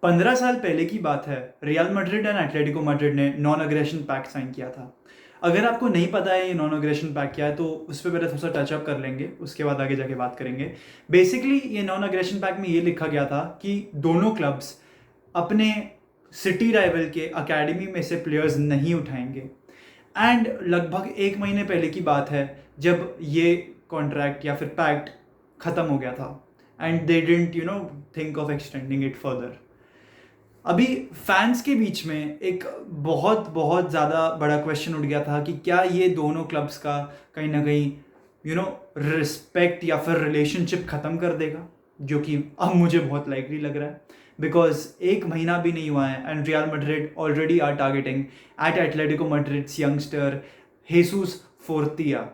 15 साल पहले की बात है। Real Madrid and Atletico Madrid ने नॉन अग्रेशन पैक्ट साइन किया था। अगर आपको नहीं पता है ये नॉन अग्रेशन पैक्ट क्या है तो उस पर पहले थोड़ा सा टचअप कर लेंगे, उसके बाद आगे जाके बात करेंगे। बेसिकली ये नॉन अग्रेशन पैक्ट में ये लिखा गया था कि दोनों क्लब्स अपने सिटी राइवल के अकेडमी में से प्लेयर्स नहीं उठाएंगे। एंड लगभग एक महीने पहले की बात है जब ये कॉन्ट्रैक्ट या फिर पैक्ट ख़त्म हो गया था and they didn't think of extending it further. अभी फैंस के बीच में एक बहुत बहुत ज़्यादा बड़ा क्वेश्चन उठ गया था कि क्या ये दोनों क्लब्स का कहीं ना कहीं रिस्पेक्ट या फिर रिलेशनशिप ख़त्म कर देगा, जो कि अब मुझे बहुत लाइकली लग रहा है बिकॉज एक महीना भी नहीं हुआ है and Real Madrid already are targeting at Atletico Madrid's youngster Jesus Fortea.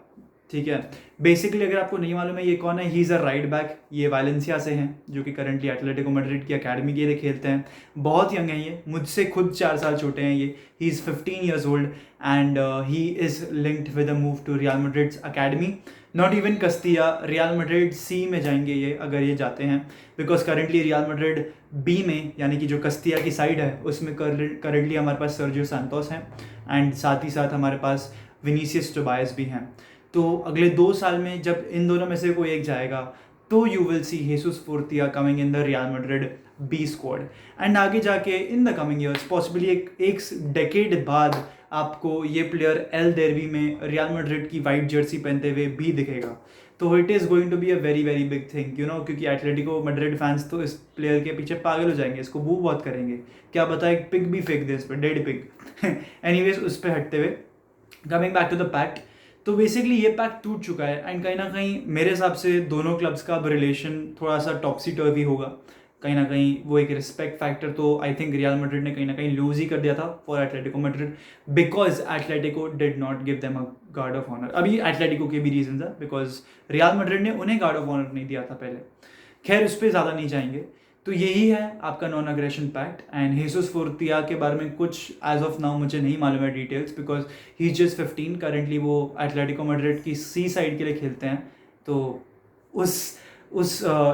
ठीक है, बेसिकली अगर आपको नहीं मालूम है ये कौन है, he is a right back. ये वालेंसिया से हैं, जो कि करंटली एटलेटिको मैड्रिड की अकेडमी के लिए खेलते हैं। बहुत यंग हैं ये, मुझसे खुद 4 साल छोटे हैं ये। He is 15 years old and he is linked with a move to Real Madrid's academy. Not even Castilla, Real Madrid C में जाएंगे ये अगर ये जाते हैं, because currently Real Madrid B में यानी कि जो कस्तिया की साइड है उसमें करंटली हमारे पास सर्जियो सैंटोस हैं एंड साथ ही साथ हमारे पास विनीसियस टोबायस भी हैं। तो अगले 2 साल में जब इन दोनों में से कोई एक जाएगा तो you will see Jesus Fortea coming in the Real Madrid B squad and आगे जाके in the coming years possibly एक डेकेड बाद आपको ये प्लेयर एल देरबी में रियल मैड्रिड की वाइट जर्सी पहनते हुए भी दिखेगा। तो it is going to be a very very big thing क्योंकि एटलेटिको मैड्रिड फैंस तो इस प्लेयर के पीछे पागल हो जाएंगे, इसको बू बहुत करेंगे। क्या पता एक पिग भी फेंक दे इस पर, डेड पिग। एनीवेज उस पर हटते हुए coming back to the pact, तो बेसिकली ये पैक्ट टूट चुका है एंड कहीं ना कहीं मेरे हिसाब से दोनों क्लब्स का अब रिलेशन थोड़ा सा टॉक्सी टर्वी होगा। कहीं ना कहीं वो एक रिस्पेक्ट फैक्टर तो आई थिंक रियल मैड्रिड ने कहीं ना कहीं लूज ही कर दिया था for Atletico Madrid, because Atletico did not give them a guard of honour. अभी एटलेटिको के भी रीजन है बिकॉज रियल मैड्रिड ने उन्हें गार्ड ऑफ ऑनर नहीं दिया था पहले। खैर उस पर ज़्यादा नहीं जाएंगे। तो यही है आपका non aggression pact and Jesus Fortea के बारे में कुछ एज ऑफ नाउ मुझे नहीं मालूम है details, because he is just 15। Currently वो एटलेटिको मैड्रिड की सी साइड के लिए खेलते हैं। तो उस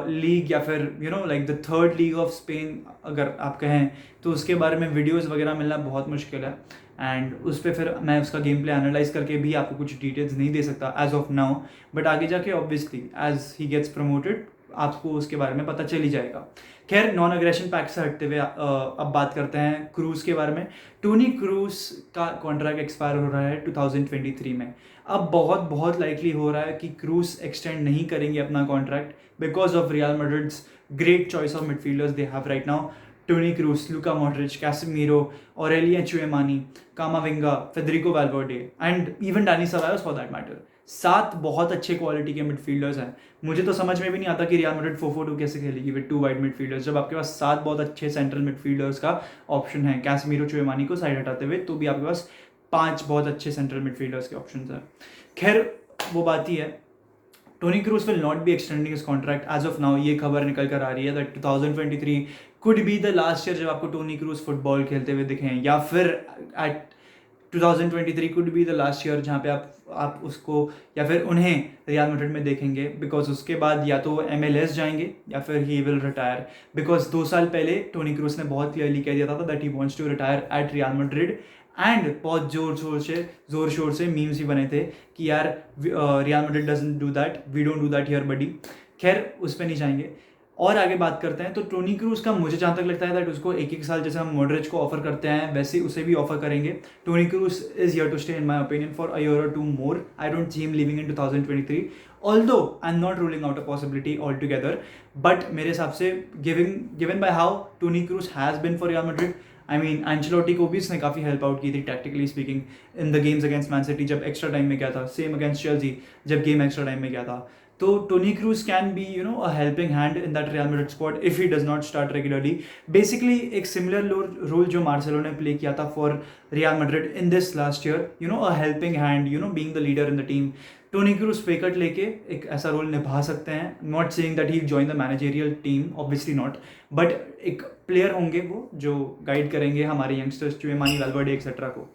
लीग या फिर like the third league of Spain अगर आप कहें तो उसके बारे में वीडियोस वगैरह मिलना बहुत मुश्किल है एंड उस पर फिर मैं उसका गेम प्ले एनालाइज करके भी आपको कुछ डिटेल्स नहीं दे सकता एज ऑफ नाउ, बट आगे जाके obviously as he gets promoted आपको उसके बारे में पता चल ही जाएगा। खैर नॉन अग्रेशन पैक्ट से हटते हुए अब बात करते हैं क्रूज के बारे में। टोनी क्रूज का कॉन्ट्रैक्ट एक्सपायर हो रहा है 2023 में। अब बहुत बहुत लाइकली हो रहा है कि क्रूज एक्सटेंड नहीं करेंगे अपना contract because of Real Madrid's great choice of midfielders they have right now. Toni Kroos, Luka Modric, Casemiro, Aurelien Tchouameni, Camavinga, Federico Valverde and even Dani Ceballos for that matter. 7 बहुत अच्छे quality के midfielders हैं। मुझे तो समझ में भी नहीं आता कि रियल मैड्रिड 4-4-2 कैसे खेलेगी विद 2 वाइड मिडफील्डर्स जब आपके पास 7 बहुत अच्छे सेंट्रल मिडफील्डर्स का ऑप्शन है। कैसेमीरो, चुएमानी को साइड हटाते हुए तो भी आपके पास 5 बहुत अच्छे सेंट्रल मिडफील्डर्स के ऑप्शन हैं। खैर वो बात ही है, Toni Kroos will not be extending his contract as of now. ये खबर निकल कर आ रही है that 2023 could be the last year जब आपको टोनी क्रूज फुटबॉल खेलते हुए दिखें, या फिर at 2023 could be the last year जहाँ पे आप उसको या फिर उन्हें रियल मैड्रिड में देखेंगे, बिकॉज उसके बाद या तो MLS जाएंगे या फिर ही विल रिटायर। बिकॉज 2 साल पहले टोनी क्रूज ने बहुत क्लियरली कह दिया था that he wants to retire at Real Madrid and बहुत जोर शोर से मीम्स भी बने थे कि यार Real Madrid doesn't do that, we don't do that here buddy. खैर उस पर नहीं जाएंगे और आगे बात करते हैं। तो टोनी क्रूज का मुझे जहाँ तक लगता है दैट उसको 1-1 साल जैसे हम मॉड्रिच को ऑफर करते हैं वैसे उसे भी ऑफर करेंगे। Toni Kroos is here to stay in my opinion for a year और 2 more. I don't see him leaving in 2023, although I am not ruling out a possibility all together, but मेरे हिसाब से given by how Toni Kroos has been for Real Madrid, I mean Ancelotti को भी उसने काफ़ी help out की थी tactically speaking in the games against Man City जब एक्स्ट्रा टाइम में गया था, सेम अगेंस्ट चेल्सी जब गेम एक्स्ट्रा टाइम में गया था। तो Toni Kroos can be a helping hand in that Real Madrid squad if he does not start regularly. Basically एक सिमिलर रोल जो मार्सेलो ने प्ले किया था for Real Madrid in this last year, a helping hand, being the leader in the team. Toni Kroos पेकट लेके एक ऐसा role निभा सकते हैं। Not saying that he join the managerial team, obviously not, but एक प्लेयर होंगे वो जो गाइड करेंगे हमारे यंगस्टर्स चुएमानी, वैल्वर्डे एक्सेट्रा को।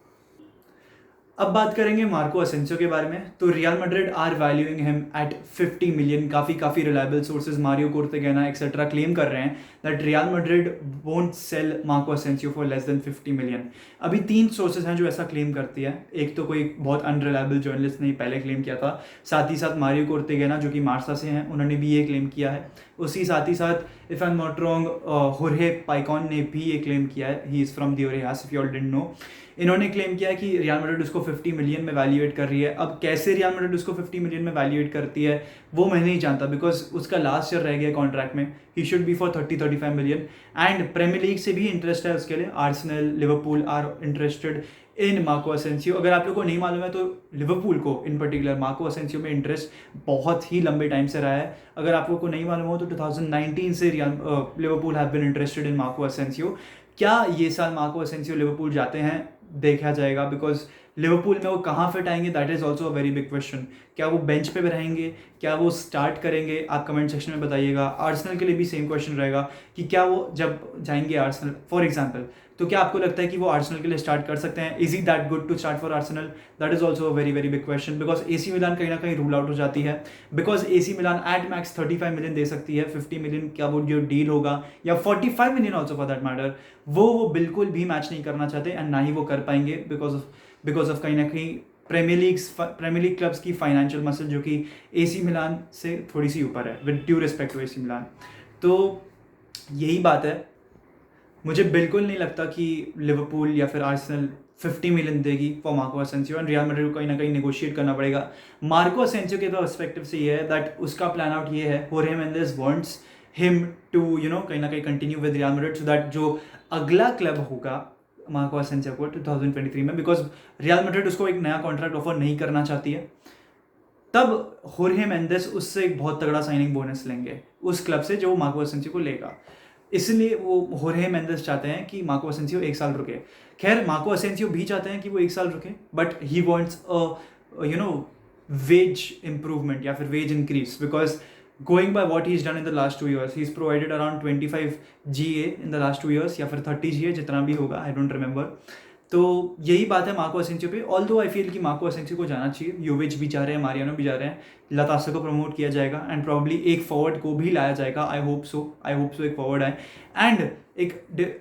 अब बात करेंगे मार्को असेंसियो के बारे में। तो Real Madrid are valuing him at 50 million. काफ़ी reliable sources Mario Cortegana etcetera claim कर रहे हैं that Real Madrid won't sell Marco Asensio for less than 50 million. अभी 3 सोर्सेज हैं जो ऐसा क्लेम करती है। एक तो कोई बहुत अनरिलायबल जर्नलिस्ट ने पहले क्लेम किया था, साथ ही साथ मारियो कोर्तेगेना जो कि मार्सा से हैं उन्होंने भी ये क्लेम किया है। उसी साथ ही साथ if I am not wrong होर्हे पाइकॉन ने भी ये क्लेम किया है। He is from the Orejas if you all didn't know. इन्होंने क्लेम किया कि रियल मैड्रिड उसको 50 मिलियन में वैल्यूएट कर रही है। अब कैसे रियल मैड्रिड उसको 50 मिलियन में वैल्यूएट करती है वो मैं नहीं जानता, बिकॉज उसका लास्ट ईयर रह गया कॉन्ट्रैक्ट में। He should be for 30-35 million. And Premier League से भी इंटरेस्ट है उसके लिए। Arsenal, Liverpool are interested in Marco Asensio. अगर आप लोगों को नहीं मालूम है तो लिवरपूल को इन पर्टिकुलर मार्को असेंसियो में इंटरेस्ट बहुत ही लंबे टाइम से रहा है। अगर आप लोगों को नहीं मालूम हो तो 2019 से Liverpool have been interested in Marco Asensio. क्या ये साल मार्को असेंसियो लिवरपूल जाते हैं देखा जाएगा, बिकॉज लिवरपूल में वो कहाँ फिट आएंगे that is also a very big question. क्या वो बेंच पे रहेंगे, क्या वो स्टार्ट करेंगे, आप कमेंट सेक्शन में बताइएगा। आर्सेनल के लिए भी सेम क्वेश्चन रहेगा कि क्या वो जब जाएंगे आर्सेनल फॉर एग्जांपल, तो क्या आपको लगता है कि वो आर्सेनल के लिए स्टार्ट कर सकते हैं? Is he that good to start for Arsenal? That is also a very big question, because AC Milan कहीं ना कहीं रूल आउट हो जाती है। Because AC Milan at max 35 million दे सकती है। 50 मिलियन क्या वो जो डील होगा, या 45 million also for that matter, वो बिल्कुल भी मैच नहीं करना चाहते एंड ना ही वो कर पाएंगे बिकॉज ऑफ कहीं ना कहीं प्रीमियर लीग क्लब्स की फाइनेंशियल मसल जो कि एसी मिलान से थोड़ी सी ऊपर है, with due respect to AC Milan. तो यही बात है। मुझे बिल्कुल नहीं लगता कि लिवरपूल या फिर आर्सेनल 50 मिलियन देगी for Marco Asensio, and Real Madrid को कहीं ना कहीं नेगोशिएट करना पड़ेगा। मार्को असेंसियो के पर्सपेक्टिव से ये है दैट उसका प्लान आउट ये है, होर्हे मेंडेस वांट्स हिम टू कहीं ना कहीं continue with real Madrid, so that जो अगला क्लब होगा मार्को असेंसियो को 2023 में, बिकॉज रियल मैड्रिड उसको एक नया कॉन्ट्रैक्ट ऑफर नहीं करना चाहती है, तब होर्हे मेंडेस उससे एक बहुत तगड़ा साइनिंग बोनस लेंगे उस क्लब से जो मार्को असेंसियो को लेगा। इसलिए वो होर्हे मेंडेस चाहते हैं कि मार्को असेंसियो 1 साल रुके। खैर मार्को असेंसियो भी चाहते हैं कि वो 1 साल रुके, but he wants wage improvement या फिर wage increase, because going by what he's done in the last 2 years, he's provided around 25 GA in the last 2 years या फिर 30 GA जितना भी होगा, I don't remember। तो यही बात है मार्को असेंसियो पे। ऑल्दो आई फील कि मार्को असेंसियो को जाना चाहिए। योविच भी जा रहे हैं, मारियानो भी जा रहे हैं, लतासा को प्रमोट किया जाएगा एंड प्रॉब्ली एक फॉरवर्ड को भी लाया जाएगा। आई होप सो एक फॉरवर्ड आए। एंड एक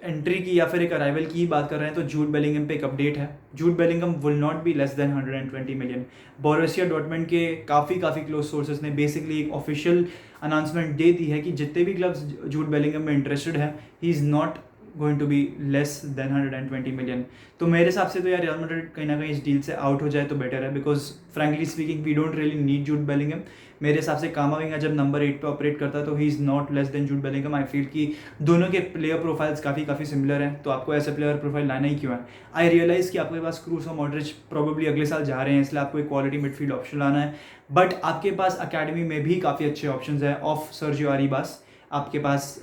एंट्री की या फिर एक अराइवल की बात कर रहे हैं तो जूड बेलिंगम पे एक अपडेट है। Jude Bellingham will not be less than 120 million. Borussia Dortmund के काफ़ी क्लोज सोर्सेज ने बेसिकली एक ऑफिशियल अनाउंसमेंट दे दी है कि जितने भी क्लब्स जूड बेलिंगम में इंटरेस्टेड है, he is not going to be less than 120 million. तो मेरे हिसाब से तो यार रियल मैड्रिड कहीं ना कहीं इस डील से आउट हो जाए तो बेटर है, because frankly speaking we don't really need Jude Bellingham. मेरे हिसाब से कामाविंगा जब नंबर 8 पे ऑपरेट करता है तो ही is not less than Jude Bellingham. I feel कि दोनों के प्लेयर प्रोफाइल्स काफ़ी सिमिलर हैं, तो आपको ऐसे प्लेयर प्रोफाइल लाना ही क्यों है। आई रियलाइज़ कि आपके पास क्रूस और मॉड्रिच प्रोबेबली अगले साल जा रहे हैं, इसलिए आपको एक क्वालिटी मिडफील्ड ऑप्शन लाना है, बट आपके पास अकेडमी में भी काफ़ी अच्छे ऑप्शन है। ऑफ सर्जियो अरिबास, आपके पास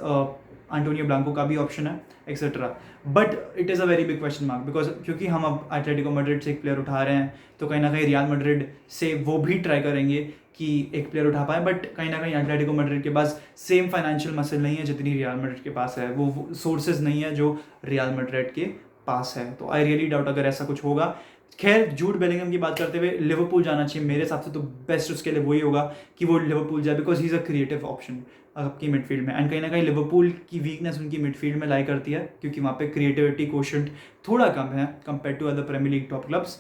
एंटोनियो ब्लांको का भी ऑप्शन है etcetera, but it is a very big question mark, because क्योंकि हम अब एटलेटिको मैड्रिड से एक प्लेयर उठा रहे हैं तो कहीं ना कहीं रियल मैड्रिड से वो भी ट्राई करेंगे कि एक प्लेयर उठा पाए, बट कहीं ना कहीं एटलेटिको मैड्रिड के पास सेम फाइनेंशियल मसल नहीं है जितनी रियल मैड्रिड के पास है, वो सोर्सेज नहीं है जो रियल मैड्रिड के पास है। तो आई रियली डाउट अगर ऐसा कुछ होगा। खैर जूड बेलिंगम की बात करते हुए लिवरपूल जाना चाहिए मेरे हिसाब से, तो बेस्ट उसके लिए वही होगा कि वो लिवरपूल जाए, because he is a creative option आपकी मिडफील्ड में। एंड कहीं ना कहीं लिवरपूल की वीकनेस उनकी मिडफील्ड में लाई करती है, क्योंकि वहाँ पे क्रिएटिविटी कोशेंट थोड़ा कम है compare to other Premier League top clubs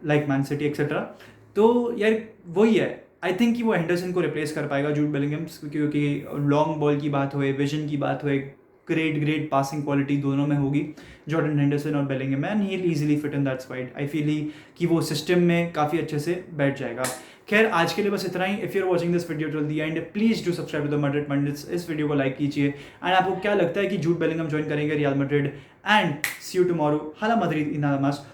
like Man City etcetera. तो यार वही है, आई थिंक कि वो हेंडरसन को रिप्लेस कर पाएगा जूड बेलिंगम, क्योंकि लॉन्ग बॉल की बात होए, विजन की बात होए, ग्रेट पासिंग क्वालिटी दोनों में होगी जॉर्डन हेंडरसन और Bellingham, and he will easily fit in that squad. I feel कि वो सिस्टम में काफ़ी अच्छे से बैठ जाएगा। खैर आज के लिए बस इतना ही। If you are watching this video till the end please do subscribe to the Madrid pundits. इस वीडियो को लाइक कीजिए। एंड आपको क्या लगता है कि जूड बेलिंगम ज्वाइन करेंगे Real Madrid? And see you tomorrow. Hala Madrid इन ला मास।